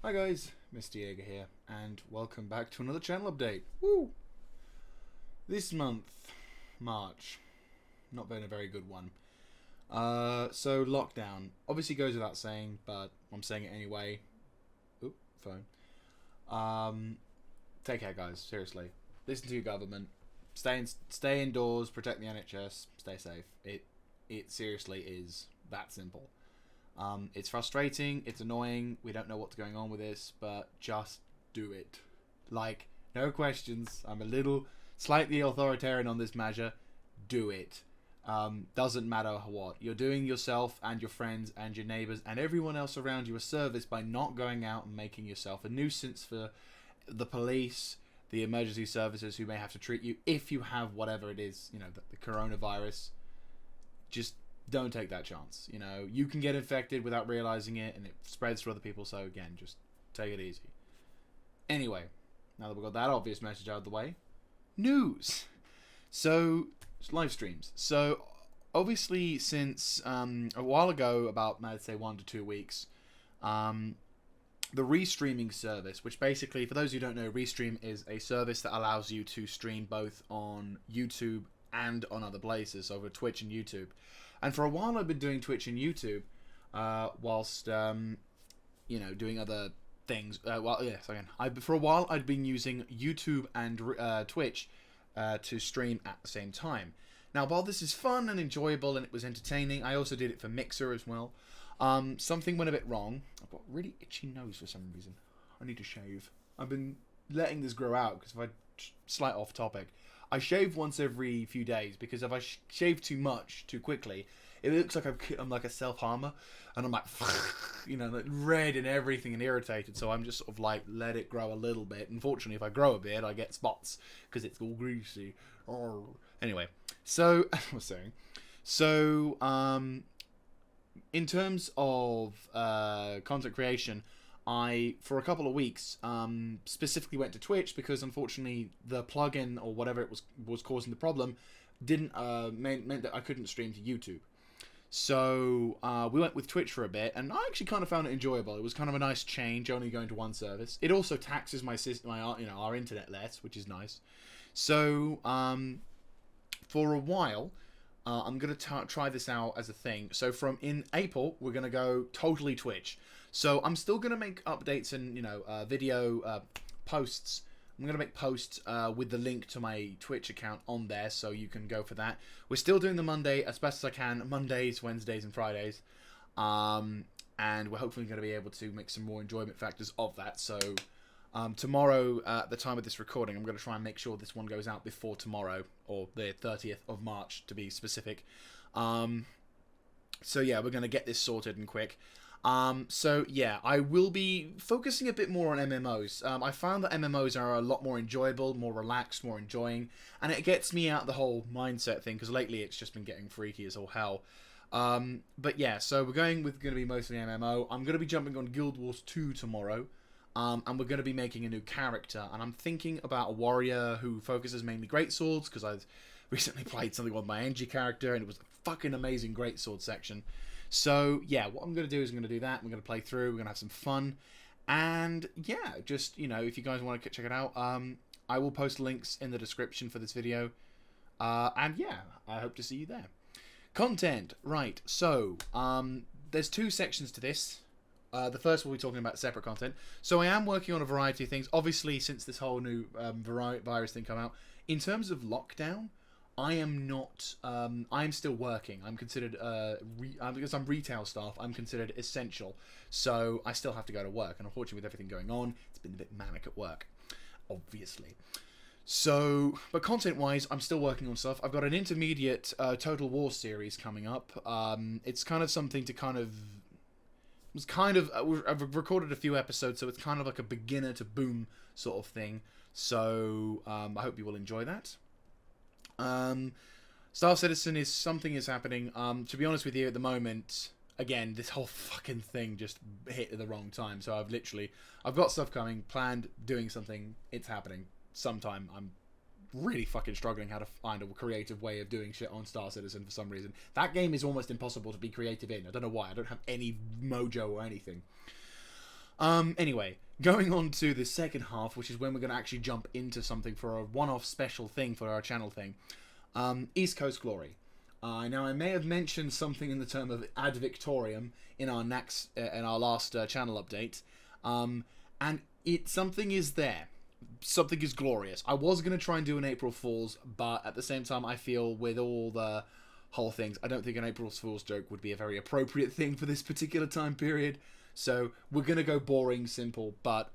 Hi guys, Mr. Jaeger here, and welcome back to another channel update. Woo! This month, March, not been a very good one. So lockdown obviously goes without saying, but I'm saying it anyway. Oop, phone. Take care, guys. Seriously, listen to your government. Stay indoors. Protect the NHS. Stay safe. It seriously is that simple. It's frustrating, it's annoying, we don't know what's going on with this, but just do it. Like, no questions. I'm a little, slightly authoritarian on this measure. Do it. Doesn't matter what. You're doing yourself and your friends and your neighbours and everyone else around you a service by not going out and making yourself a nuisance for the police, the emergency services who may have to treat you if you have whatever it is, the coronavirus. Just don't take that chance. You can get infected without realizing it, and it spreads to other people. So again, just take it easy. Anyway, now that we've got that obvious message out of the way, news. So live streams. So obviously, since a while ago, about I'd say 1 to 2 weeks, the restreaming service, which basically, for those who don't know, Restream is a service that allows you to stream both on YouTube and on other places, over Twitch and YouTube. And for a while I've been doing Twitch and YouTube, whilst, doing other things. For a while I'd been using YouTube and Twitch to stream at the same time. Now, while this is fun and enjoyable and it was entertaining, I also did it for Mixer as well. Something went a bit wrong. I've got a really itchy nose for some reason. I need to shave. I've been letting this grow out because if I slight off topic, I shave once every few days, because if I shave too much too quickly, it looks like I'm like a self-harmer, and I'm like, like red and everything and irritated. So I'm just sort of like, let it grow a little bit. Unfortunately, if I grow a bit, I get spots because it's all greasy. Oh. Anyway, so I was saying, in terms of content creation, I, for a couple of weeks, specifically went to Twitch because unfortunately the plugin or whatever it was causing the problem didn't meant that I couldn't stream to YouTube. So we went with Twitch for a bit, and I actually kind of found it enjoyable. It was kind of a nice change, only going to one service. It also taxes my system, our internet less, which is nice. So for a while, I'm gonna try this out as a thing. So in April, we're gonna go totally Twitch. So I'm still going to make updates and, video posts. I'm going to make posts with the link to my Twitch account on there, so you can go for that. We're still doing the Monday as best as I can. Mondays, Wednesdays, and Fridays. And we're hopefully going to be able to make some more enjoyment factors of that. So tomorrow, at the time of this recording, I'm going to try and make sure this one goes out before tomorrow, or the 30th of March, to be specific. So yeah, we're going to get this sorted and quick. So yeah, I will be focusing a bit more on MMOs. I found that MMOs are a lot more enjoyable, more relaxed, more enjoying, and it gets me out the whole mindset thing, because lately it's just been getting freaky as all hell. But yeah, so we're going to be mostly MMO. I'm going to be jumping on Guild Wars 2 tomorrow, and we're going to be making a new character, and I'm thinking about a warrior who focuses mainly greatswords, because I've recently played something with my NG character, and it was a fucking amazing greatsword section. So, yeah, what I'm going to do is I'm going to do that. We're going to play through. We're going to have some fun. And, yeah, just, if you guys want to check it out, I will post links in the description for this video. And, yeah, I hope to see you there. Content. Right. So, there's 2 sections to this. The first, we'll be talking about separate content. So, I am working on a variety of things. Obviously, since this whole new virus thing come out, in terms of lockdown, I am not, I'm still working. I'm considered, because I'm retail staff, I'm considered essential. So I still have to go to work. And unfortunately, with everything going on, it's been a bit manic at work, obviously. So, but content-wise, I'm still working on stuff. I've got an intermediate Total War series coming up. It's kind of something to I've recorded a few episodes, so it's kind of like a beginner to boom sort of thing. So, I hope you will enjoy that. Star Citizen is happening. To be honest with you, at the moment, again, this whole fucking thing just hit at the wrong time. So I've got stuff coming, planned, doing something. It's happening sometime. I'm really fucking struggling how to find a creative way of doing shit on Star Citizen for some reason. That game is almost impossible to be creative in. I don't know why. I don't have any mojo or anything. Anyway, going on to the second half, which is when we're going to actually jump into something for a one-off special thing for our channel thing. East Coast Glory. Now, I may have mentioned something in the term of ad victoriam in our last channel update, and something is there. Something is glorious. I was going to try and do an April Fool's, but at the same time, I feel with all the whole things, I don't think an April Fool's joke would be a very appropriate thing for this particular time period. So we're going to go boring, simple, but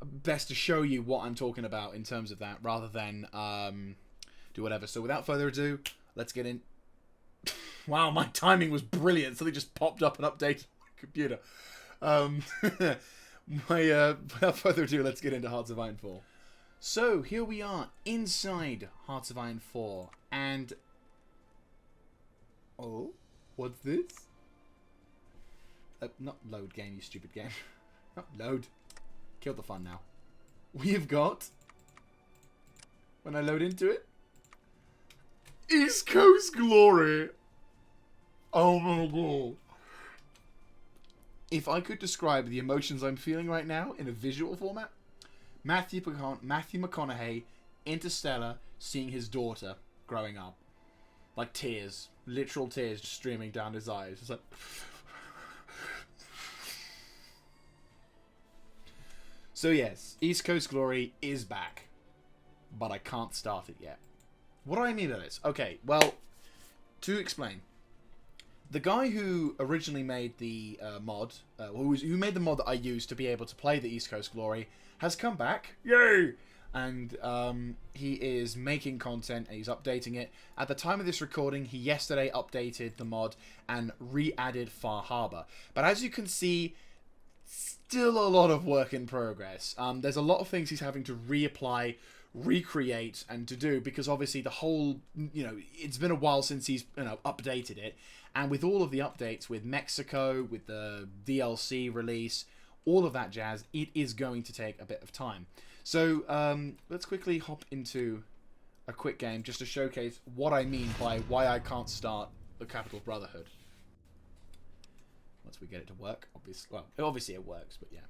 best to show you what I'm talking about in terms of that, rather than do whatever. So without further ado, let's get in. Wow, my timing was brilliant. Something just popped up and updated my computer. Without further ado, let's get into Hearts of Iron 4. So, here we are, inside Hearts of Iron 4, and... Oh, what's this? Not load game, you stupid game. Not load. Kill the fun now. We have got... When I load into it... East Coast Glory! Oh my god. If I could describe the emotions I'm feeling right now in a visual format, Matthew McConaughey, Interstellar, seeing his daughter growing up. Like tears. Literal tears just streaming down his eyes. It's like... So yes, East Coast Glory is back. But I can't start it yet. What do I mean by this? Okay, well, to explain. The guy who originally made the mod, who made the mod that I used to be able to play the East Coast Glory, has come back. Yay! And he is making content and he's updating it. At the time of this recording, he yesterday updated the mod and re-added Far Harbor. But as you can see, still a lot of work in progress. There's a lot of things he's having to reapply, recreate, and to do, because obviously the whole, it's been a while since he's, updated it. And with all of the updates with Mexico, with the DLC release, all of that jazz, it is going to take a bit of time. So let's quickly hop into a quick game just to showcase what I mean by why I can't start the Capital Brotherhood. Once we get it to work, obviously. Well, obviously it works, but yeah.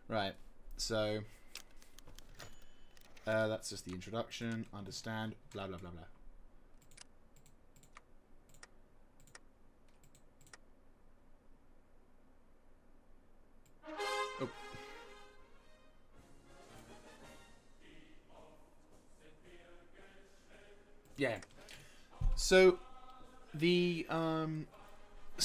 Right, so that's just the introduction, understand, blah, blah, blah, blah. Oh. Yeah. So, as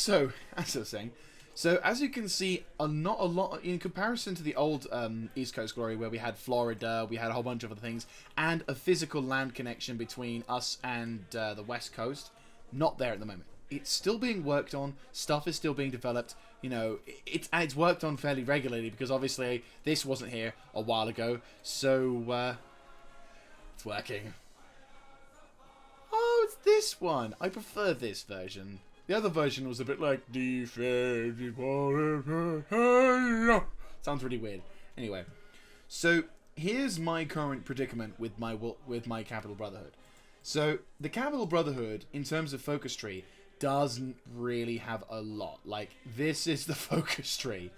I was saying, so as you can see, not a lot in comparison to the old East Coast Glory, where we had Florida, we had a whole bunch of other things, and a physical land connection between us and the West Coast. Not there at the moment. It's still being worked on. Stuff is still being developed. It's worked on fairly regularly because obviously this wasn't here a while ago, so it's working. Oh, it's this one. I prefer this version. The other version was a bit like sounds really weird. Anyway, so here's my current predicament with my Capital Brotherhood. So the Capital Brotherhood, in terms of focus tree, doesn't really have a lot. Like, this is the focus tree.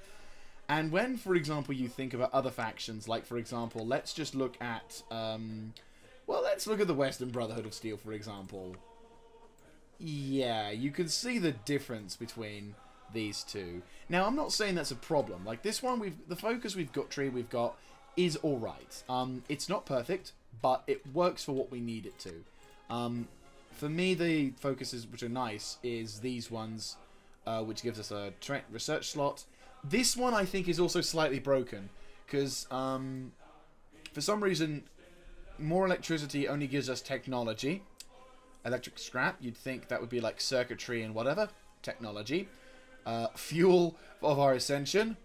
And when, for example, you think about other factions, like, for example, let's just look at let's look at the Western Brotherhood of Steel, for example. Yeah, you can see the difference between these two. Now, I'm not saying that's a problem. Like, this one, the focus we've got is alright. It's not perfect, but it works for what we need it to. For me, the focuses which are nice is these ones, which gives us a research slot. This one, I think, is also slightly broken, because for some reason, more electricity only gives us technology. Electric scrap, you'd think that would be like circuitry and whatever. Technology. Fuel of our ascension.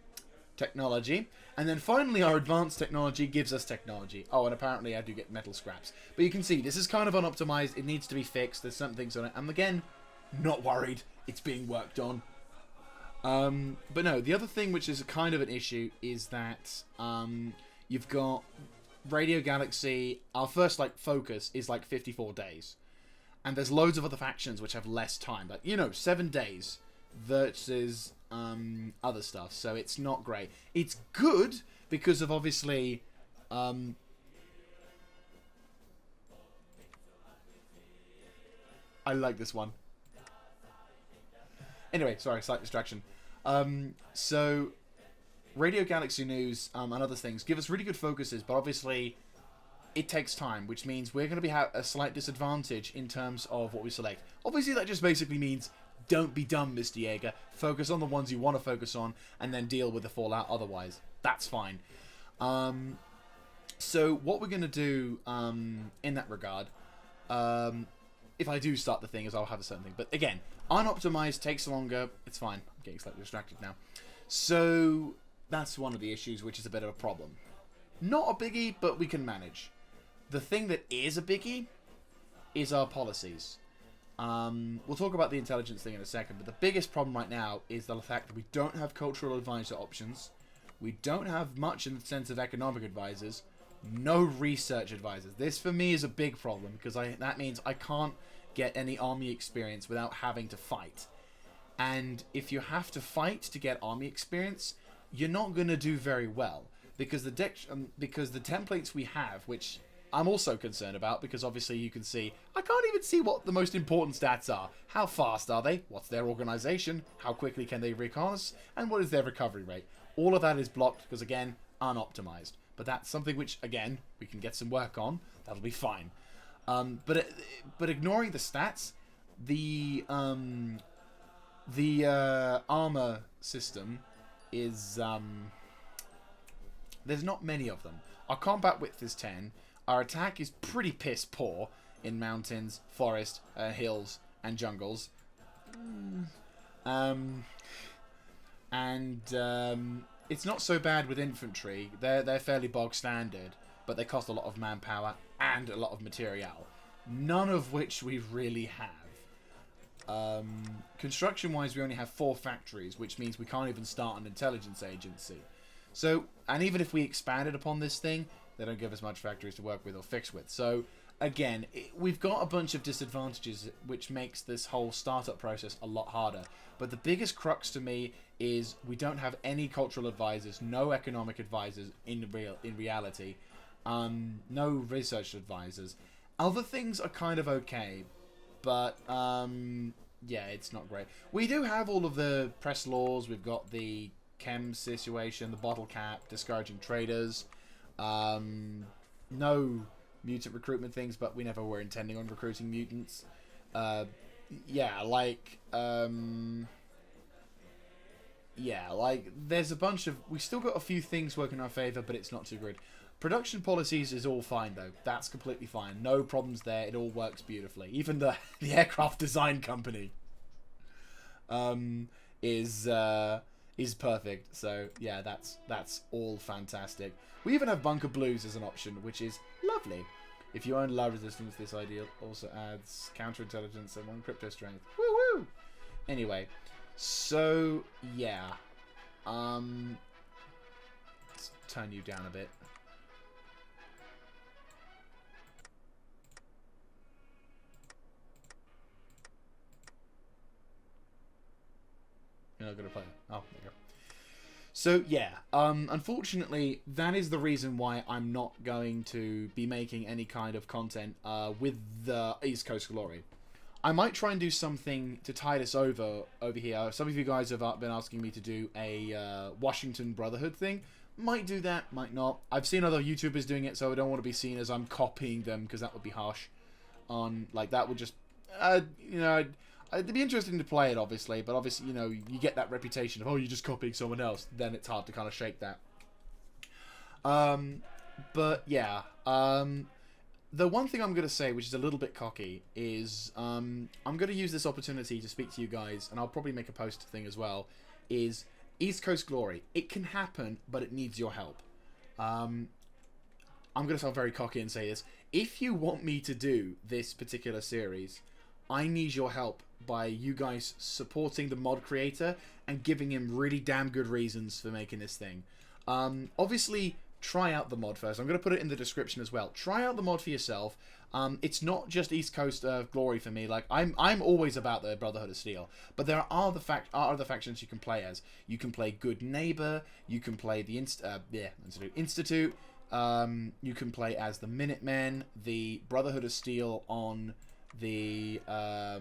Technology. And then finally our advanced technology gives us technology. Oh, and apparently I do get metal scraps. But you can see, this is kind of unoptimized. It needs to be fixed. There's some things on it. And again, not worried. It's being worked on. But no, the other thing which is kind of an issue is that you've got Radio Galaxy. Our first focus is 54 days. And there's loads of other factions which have less time. But, 7 days versus other stuff. So it's not great. It's good because of, obviously... I like this one. Anyway, sorry, slight distraction. So, Radio Galaxy News and other things give us really good focuses, but obviously it takes time, which means we're going to be at a slight disadvantage in terms of what we select. Obviously, that just basically means don't be dumb, Mr. Jaeger. Focus on the ones you want to focus on, and then deal with the fallout otherwise. That's fine. So, what we're going to do in that regard, if I do start the thing, is I'll have a certain thing. But again, unoptimized takes longer. It's fine. I'm getting slightly distracted now. So, that's one of the issues, which is a bit of a problem. Not a biggie, but we can manage. The thing that is a biggie is our policies. We'll talk about the intelligence thing in a second, but the biggest problem right now is the fact that we don't have cultural advisor options. We don't have much in the sense of economic advisors. No research advisors. This, for me, is a big problem, because that means I can't get any army experience without having to fight. And if you have to fight to get army experience, you're not going to do very well. Because the templates we have, which I'm also concerned about, because obviously you can see, I can't even see what the most important stats are. How fast are they? What's their organization? How quickly can they reconnaissance? And what is their recovery rate? All of that is blocked because, again, unoptimized. But that's something which, again, we can get some work on. That'll be fine. But ignoring the stats, the armor system is... there's not many of them. Our combat width is 10. Our attack is pretty piss poor in mountains, forest, hills, and jungles. It's not so bad with infantry. They're fairly bog standard, but they cost a lot of manpower and a lot of material. None of which we really have. Construction-wise, we only have 4 factories, which means we can't even start an intelligence agency. So, and even if we expanded upon this thing, they don't give us much factories to work with or fix with. So, again, we've got a bunch of disadvantages, which makes this whole startup process a lot harder. But the biggest crux to me is we don't have any cultural advisors, no economic advisors in reality, no research advisors. Other things are kind of okay, but yeah, it's not great. We do have all of the press laws. We've got the chem situation, the bottle cap, discouraging traders, no mutant recruitment things, but we never were intending on recruiting mutants. There's a bunch of... We still got a few things working in our favour, but it's not too good. Production policies is all fine, though. That's completely fine. No problems there. It all works beautifully. Even the aircraft design company is perfect. So, yeah, that's all fantastic. We even have Bunker Blues as an option, which is lovely. If you own low resistance, this ideal also adds counterintelligence and 1 crypto strength. Woo-woo! Anyway, so, yeah. Let's turn you down a bit. You're not going to play it. Oh, there you go. So, yeah, unfortunately, that is the reason why I'm not going to be making any kind of content with the East Coast Glory. I might try and do something to tide us over here. Some of you guys have been asking me to do a Washington Brotherhood thing. Might do that, might not. I've seen other YouTubers doing it, so I don't want to be seen as I'm copying them, because that would be harsh. That would just, it'd be interesting to play it, obviously, but obviously, you get that reputation of, oh, you're just copying someone else. Then it's hard to kind of shake that. But, yeah. The one thing I'm going to say, which is a little bit cocky, is I'm going to use this opportunity to speak to you guys, and I'll probably make a post thing as well, is East Coast Glory. It can happen, but it needs your help. I'm going to sound very cocky and say this. If you want me to do this particular series, I need your help by you guys supporting the mod creator and giving him really damn good reasons for making this thing. Obviously, try out the mod first. I'm going to put it in the description as well. Try out the mod for yourself. It's not just East Coast glory for me. Like I'm always about the Brotherhood of Steel, but there are other factions you can play as. You can play Good Neighbor. You can play the Institute. You can play as the Minutemen, the Brotherhood of Steel on the oh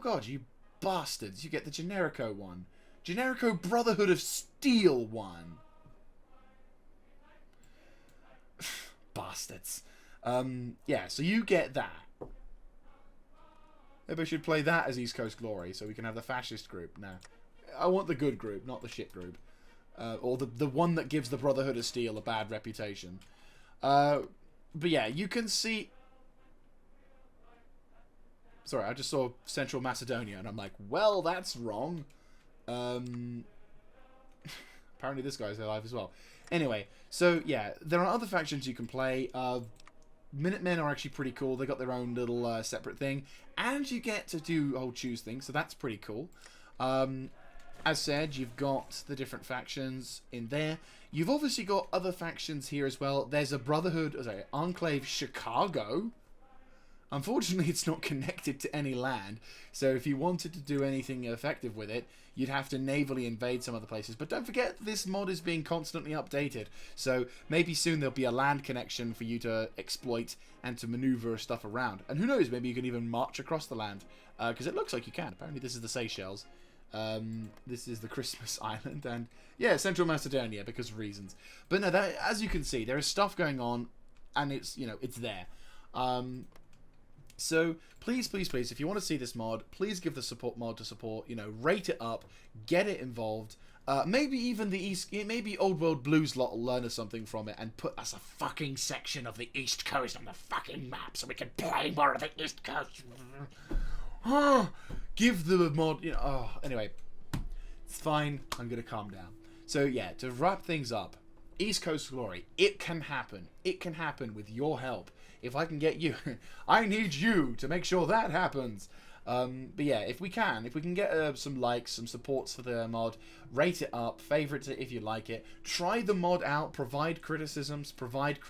god, you bastards! You get the Generico one, Generico Brotherhood of Steel one. Bastards. Yeah, so you get that. Maybe I should play that as East Coast Glory, so we can have the fascist group. No, I want the good group, not the shit group, or the one that gives the Brotherhood of Steel a bad reputation. But yeah, you can see. Sorry, I just saw Central Macedonia, and I'm like, well, that's wrong. Apparently this guy's alive as well. Anyway, so yeah, there are other factions you can play. Minutemen are actually pretty cool. They got their own little separate thing, and you get to do choose things, so that's pretty cool. As said, you've got the different factions in there. You've obviously got other factions here as well. There's a Enclave Chicago. Unfortunately, it's not connected to any land, so if you wanted to do anything effective with it, you'd have to navally invade some other places. But don't forget, this mod is being constantly updated, so maybe soon there'll be a land connection for you to exploit and to maneuver stuff around. And who knows, maybe you can even march across the land, because it looks like you can. Apparently this is the Seychelles. This is the Christmas Island, and yeah, Central Macedonia, because of reasons. But no, as you can see, there is stuff going on, and it's, it's there. So please, please, please, if you want to see this mod, please give the support mod to support. Rate it up, get it involved. Maybe even maybe Old World Blues lot will learn us something from it and put us a fucking section of the East Coast on the fucking map so we can play more of the East Coast. Give the mod, anyway, it's fine. I'm gonna calm down. So yeah, to wrap things up, East Coast Glory, it can happen. It can happen with your help. If I can get you, I need you to make sure that happens. But yeah, if we can get some likes, some supports for the mod, rate it up, favorite it if you like it, try the mod out, provide criticisms, provide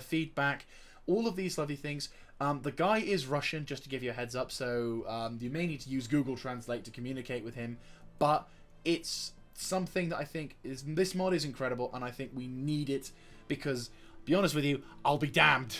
feedback, all of these lovely things. The guy is Russian, just to give you a heads up, so you may need to use Google Translate to communicate with him, but it's something that I think this mod is incredible, and I think we need it because, be honest with you, I'll be damned.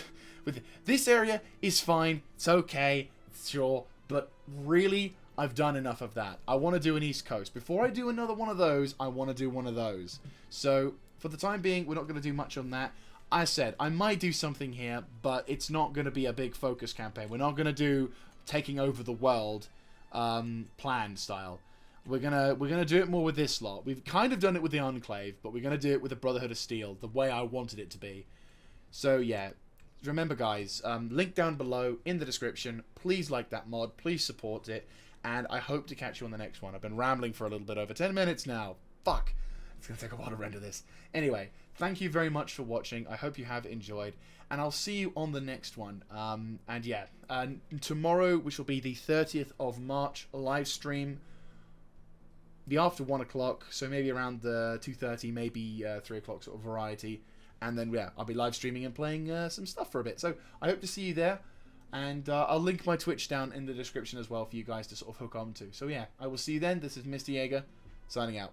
This area is fine, it's okay, sure, but really, I've done enough of that. I want to do an East Coast. Before I do another one of those, I want to do one of those. So, for the time being, we're not going to do much on that. I said, I might do something here, but it's not going to be a big focus campaign. We're not going to do taking over the world plan style. We're gonna do it more with this lot. We've kind of done it with the Enclave, but we're going to do it with the Brotherhood of Steel, the way I wanted it to be. So, yeah. Remember, guys, link down below in the description. Please like that mod. Please support it. And I hope to catch you on the next one. I've been rambling for a little bit over 10 minutes now. Fuck. It's going to take a while to render this. Anyway, thank you very much for watching. I hope you have enjoyed. And I'll see you on the next one. And yeah, tomorrow, which will be the 30th of March, live stream. The after 1 o'clock. So maybe around the 2:30, maybe 3 o'clock sort of variety. And then, yeah, I'll be live streaming and playing some stuff for a bit. So I hope to see you there. And I'll link my Twitch down in the description as well for you guys to sort of hook on to. So, yeah, I will see you then. This is Mr. Jaeger, signing out.